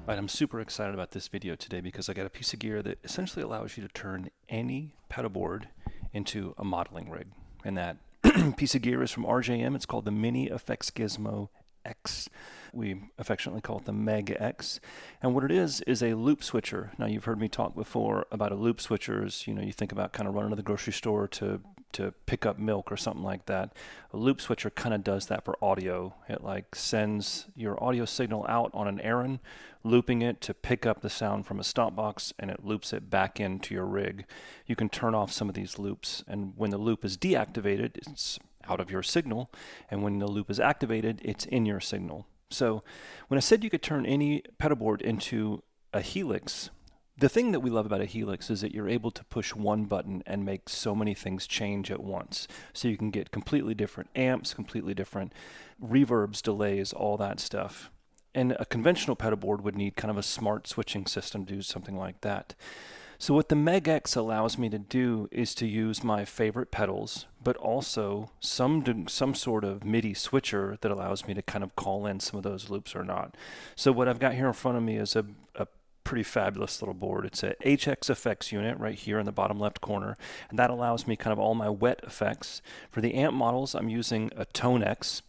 Right, I'm super excited about this video today because I got a piece of gear that essentially allows you to turn any pedalboard into a modeling rig. And that piece of gear is from RJM. It's called the Mini Effects Gizmo X. We affectionately call it the MEG X. And what it is a loop switcher. Now, you've heard me talk before about a loop switchers. You think about kind of running to the grocery store to pick up milk or something like that. A loop switcher kind of does that for audio. It like sends your audio signal out on an errand, looping it to pick up the sound from a stop box, and it loops it back into your rig. You can turn off some of these loops, and when the loop is deactivated, it's out of your signal, and when the loop is activated, it's in your signal. So when I said you could turn any pedalboard into a helix, the thing that we love about a helix is that you're able to push one button and make so many things change at once. So you can get completely different amps, completely different reverbs, delays, all that stuff. And a conventional pedalboard would need kind of a smart switching system to do something like that. So what the MEG X allows me to do is to use my favorite pedals, but also some sort of MIDI switcher that allows me to kind of call in some of those loops or not. So what I've got here in front of me is a pretty fabulous little board. It's a HX effects unit right here in the bottom left corner, and that allows me kind of all my wet effects. For the amp models, I'm using a Tone X,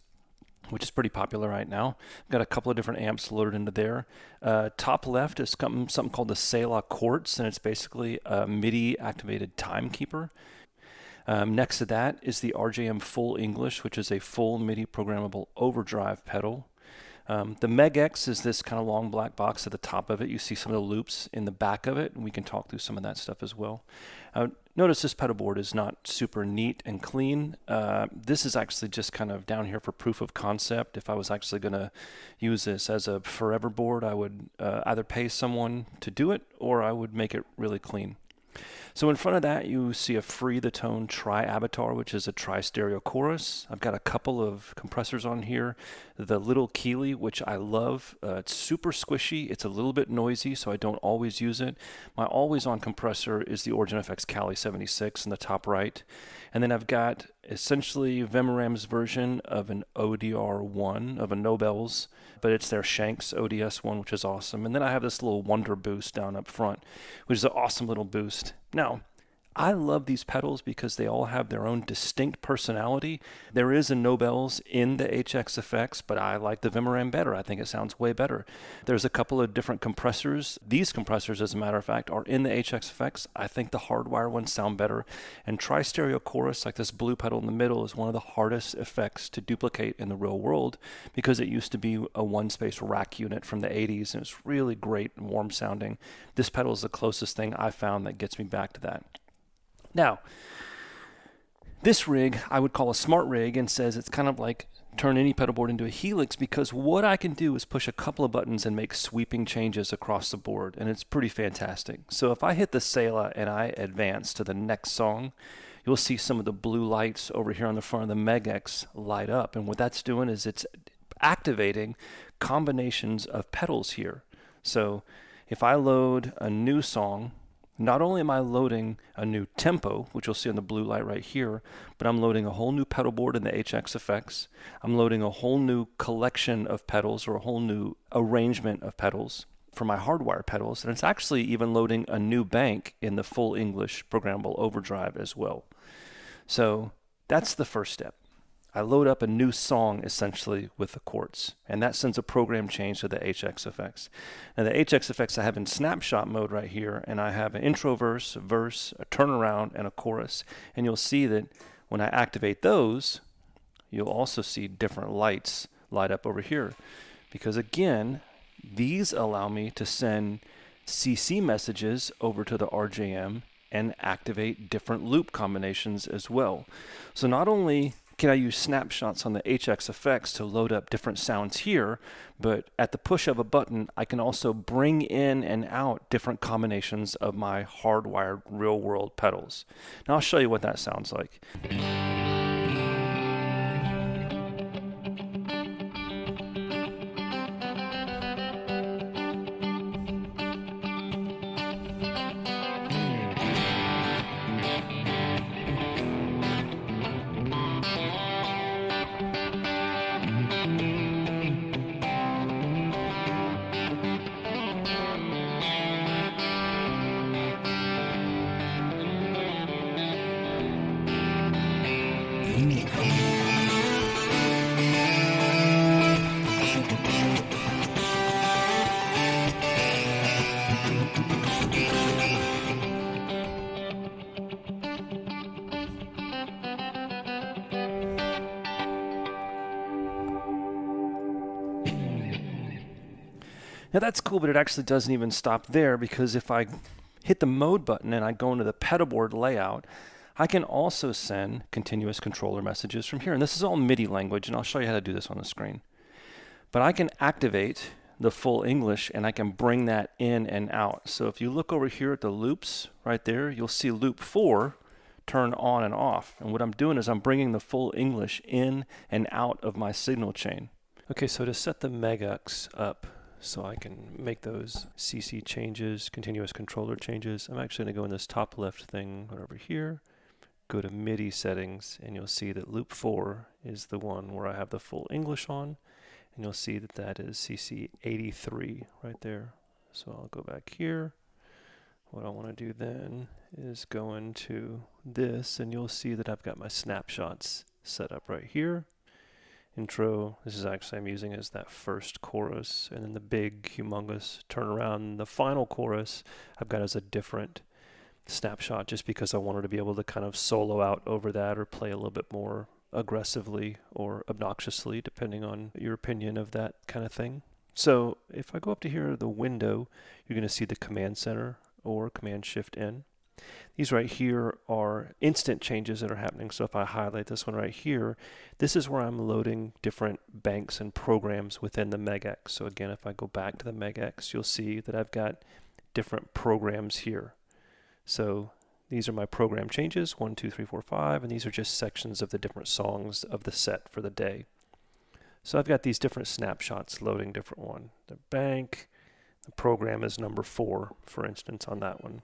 which is pretty popular right now. I've got a couple of different amps loaded into there. Top left is something called the Selah Quartz, and it's basically a MIDI activated timekeeper. Next to that is the RJM Full English, which is a full MIDI programmable overdrive pedal. The MEG X is this kind of long black box at the top of it. You see some of the loops in the back of it, and we can talk through some of that stuff as well. Notice this pedalboard is not super neat and clean. This is actually just kind of down here for proof of concept. If I was actually going to use this as a forever board, I would either pay someone to do it, or I would make it really clean. So in front of that, you see a Free the Tone Tri-Avatar, which is a tri-stereo chorus. I've got a couple of compressors on here. The Little Keeley, which I love. It's super squishy. It's a little bit noisy, so I don't always use it. My always-on compressor is the Origin FX Cali 76 in the top right. And then I've got essentially Vemoram's version of an ODR1, of a Nobel's, but it's their Shanks ODS one, which is awesome. And then I have this little Wonder Boost down up front, which is an awesome little boost. Now, I love these pedals because they all have their own distinct personality. There is a Nobel's in the HX effects, but I like the Vemoram better. I think it sounds way better. There's a couple of different compressors. These compressors, as a matter of fact, are in the HX effects. I think the hardwire ones sound better. And tri-stereo chorus, like this blue pedal in the middle, is one of the hardest effects to duplicate in the real world because it used to be a one-space rack unit from the 80s, and it's really great and warm sounding. This pedal is the closest thing I found that gets me back to that. Now, this rig I would call a smart rig, and says it's kind of like turn any pedalboard into a helix, because what I can do is push a couple of buttons and make sweeping changes across the board, and it's pretty fantastic. So if I hit the Selah and I advance to the next song, you'll see some of the blue lights over here on the front of the MEG X light up, and what that's doing is it's activating combinations of pedals here. So if I load a new song, not only am I loading a new tempo, which you'll see on the blue light right here, but I'm loading a whole new pedal board in the HX effects. I'm loading a whole new collection of pedals, or a whole new arrangement of pedals for my hardwire pedals. And it's actually even loading a new bank in the Full English programmable overdrive as well. So that's the first step. I load up a new song essentially with the Quartz, and that sends a program change to the HX effects. Now the HX effects I have in snapshot mode right here, and I have an intro verse, a turnaround, and a chorus. And you'll see that when I activate those, you'll also see different lights light up over here, because again, these allow me to send CC messages over to the RJM and activate different loop combinations as well. So not only can I use snapshots on the HX effects to load up different sounds here, but at the push of a button, I can also bring in and out different combinations of my hardwired real-world pedals. Now I'll show you what that sounds like. Now that's cool, but it actually doesn't even stop there, because if I hit the mode button and I go into the pedalboard layout, I can also send continuous controller messages from here. And this is all MIDI language, and I'll show you how to do this on the screen. But I can activate the full English, and I can bring that in and out. So if you look over here at the loops right there, you'll see loop 4 turn on and off. And what I'm doing is I'm bringing the full English in and out of my signal chain. Okay, so to set the MEG X up so I can make those CC changes, continuous controller changes, I'm actually going to go in this top left thing right over here, go to MIDI settings, and you'll see that loop 4 is the one where I have the full English on. And you'll see that that is CC 83 right there. So I'll go back here. What I want to do then is go into this, and you'll see that I've got my snapshots set up right here. Intro, this is actually I'm using as that first chorus, and then the big, humongous turnaround. The final chorus I've got as a different snapshot, just because I wanted to be able to kind of solo out over that or play a little bit more aggressively or obnoxiously, depending on your opinion of that kind of thing. So if I go up to here, the window, you're going to see the command center or command shift N. These right here are instant changes that are happening. So if I highlight this one right here, this is where I'm loading different banks and programs within the MEG X. So again, if I go back to the MEG X, you'll see that I've got different programs here. So these are my program changes, 1, 2, 3, 4, 5, and these are just sections of the different songs of the set for the day. So I've got these different snapshots loading different one. The bank, the program is number 4, for instance, on that one.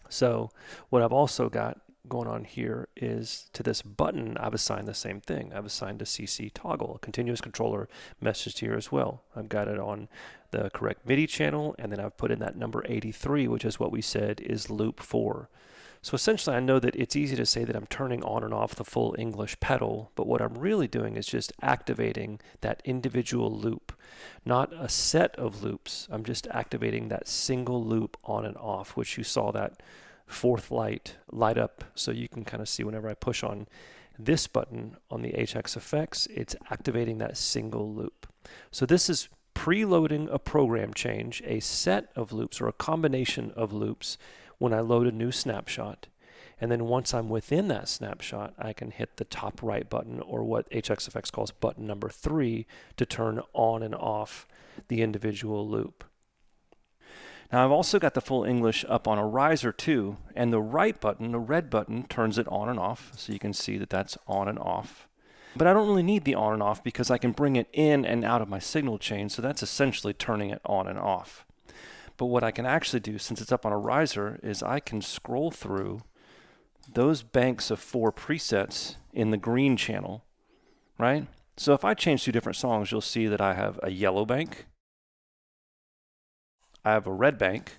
So what I've also got going on here is to this button, I've assigned the same thing. I've assigned a CC toggle, a continuous controller message here as well. I've got it on the correct MIDI channel, and then I've put in that number 83, which is what we said is loop 4. So essentially I know that it's easy to say that I'm turning on and off the full English pedal, but what I'm really doing is just activating that individual loop, not a set of loops. I'm just activating that single loop on and off, which you saw that fourth light up, so you can kind of see whenever I push on this button on the HX effects, it's activating that single loop. So this is preloading a program change, a set of loops or a combination of loops when I load a new snapshot. And then once I'm within that snapshot, I can hit the top right button, or what HXFX calls button number 3, to turn on and off the individual loop. Now I've also got the full English up on a riser too, and the right button, the red button, turns it on and off, so you can see that that's on and off. But I don't really need the on and off because I can bring it in and out of my signal chain, so that's essentially turning it on and off. But what I can actually do, since it's up on a riser, is I can scroll through those banks of 4 presets in the green channel, right? So if I change 2 different songs, you'll see that I have a yellow bank, I have a red bank,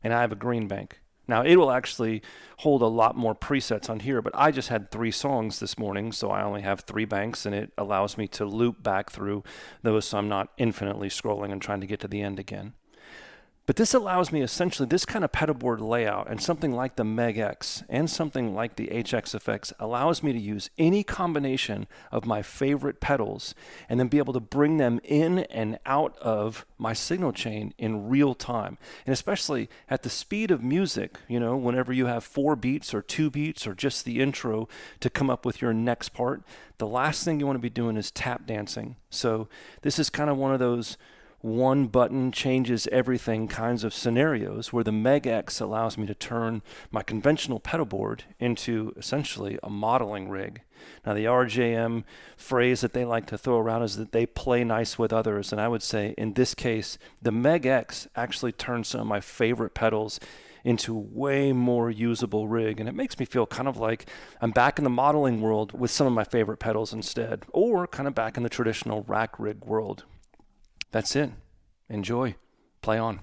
and I have a green bank. Now it will actually hold a lot more presets on here, but I just had 3 songs this morning, so I only have 3 banks, and it allows me to loop back through those so I'm not infinitely scrolling and trying to get to the end again. But this allows me essentially this kind of pedalboard layout, and something like the MEG X and something like the HXFX allows me to use any combination of my favorite pedals and then be able to bring them in and out of my signal chain in real time. And especially at the speed of music, you know, whenever you have 4 beats or 2 beats or just the intro to come up with your next part, the last thing you want to be doing is tap dancing. So this is kind of one of those one button changes everything kinds of scenarios where the MEG X allows me to turn my conventional pedalboard into essentially a modeling rig. Now the RJM phrase that they like to throw around is that they play nice with others, and I would say in this case the MEG X actually turns some of my favorite pedals into way more usable rig, and it makes me feel kind of like I'm back in the modeling world with some of my favorite pedals instead, or kind of back in the traditional rack rig world. That's it. Enjoy. Play on.